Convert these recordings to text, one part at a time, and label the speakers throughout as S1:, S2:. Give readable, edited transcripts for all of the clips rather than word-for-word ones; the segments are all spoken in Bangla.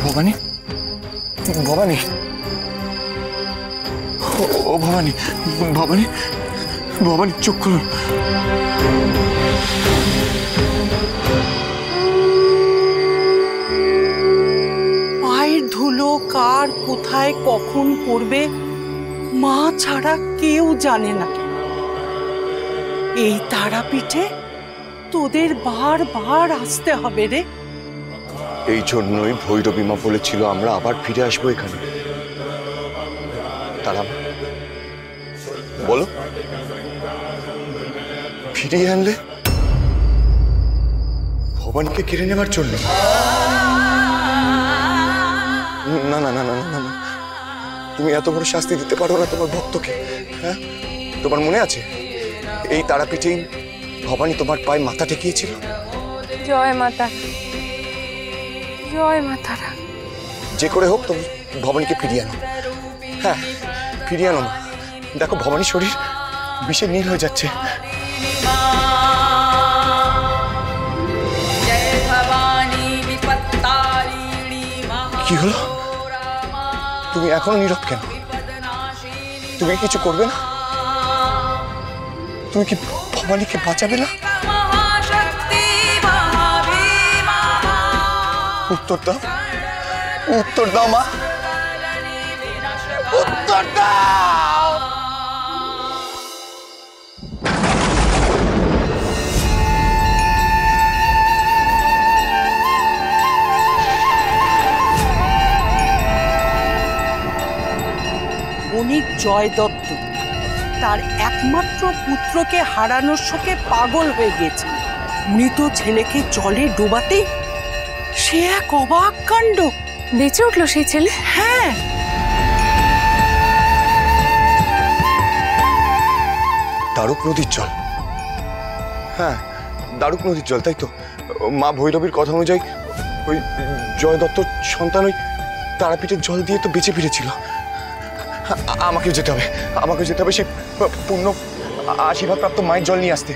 S1: ভবানী, ভবানী, ও ভবানী, ভবানী, ভবানী চোখ খুলুন।
S2: পায়ের ধুলো কার কোথায় কখন পড়বে মা ছাড়া কেউ জানে না। এই তারাপীঠে তোদের বারবার আসতে হবে রে।
S1: এই জন্যই ভৈরবী মা বলেছিল আমরা আবার ফিরে আসবো এখানে। তারা বলো, ফিরিয়ে আনলে ভবানীকে কেড়ে নেবার জন্য? না না না না না না, তুমি এত বড় শাস্তি দিতে পারো না তোমার ভক্তকে। হ্যাঁ, তোমার মনে আছে এই তারাপীঠেই ভবানী তোমার পায়ে মাথা ঠেকিয়েছিল?
S3: জয় মাতা, জয় মাতারা।
S1: যে করে হোক তুমি ভবানীকে ফিরিয়ে আনো। হ্যাঁ, ফিরিয়ে আনো। দেখো ভবানীর শরীর বিষে নীল হয়ে যাচ্ছে। কি হলো? তুমি এখনো নীরব কেন? তুমি কিছু করবে না? তুমি কি ভবানীকে বাঁচাবে না? উত্তর দাও, উত্তর দাও মা, উত্তর দাও।
S2: বণিক জয় দত্ত তার একমাত্র পুত্রকে হারানোর শোকে পাগল হয়ে গেছে। মৃত ছেলেকে জলে ডোবাতে সে এক অবাক কাণ্ড।
S3: বেঁচে উঠলো সেই ছেলে?
S2: হ্যাঁ,
S1: দারুক নদীর জল। হ্যাঁ, দারুক নদীর জল, তাই তো। মা ভৈরবীর কথা অনুযায়ী ওই জয় দত্তর সন্তান ওই তারাপীঠের জল দিয়ে তো বেঁচে ফিরেছিল। আমাকেও যেতে হবে, আমাকেও যেতে হবে সে পূর্ণ আশীর্বাদ প্রাপ্ত মায়ের জল নিয়ে আসতে।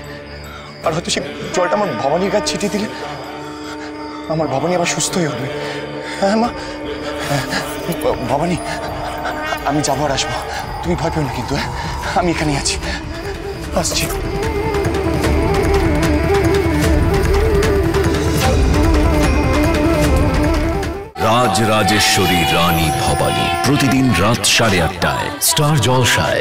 S1: আর হয়তো সে জলটা আমার ভবানীর গাছ ছিটিয়ে দিলে আমার ভবানী আবার সুস্থ হয়ে উঠবে। হ্যাঁ মা, ভবানী আমি যাবো আর আসবো, তুমি ভয় পেও না কিন্তু। হ্যাঁ, আমি এখানেই আছি, আসছি।
S4: রাজরাজেশ্বরী রানী ভবানী প্রতিদিন রাত 8:30টায় স্টার জলসায়।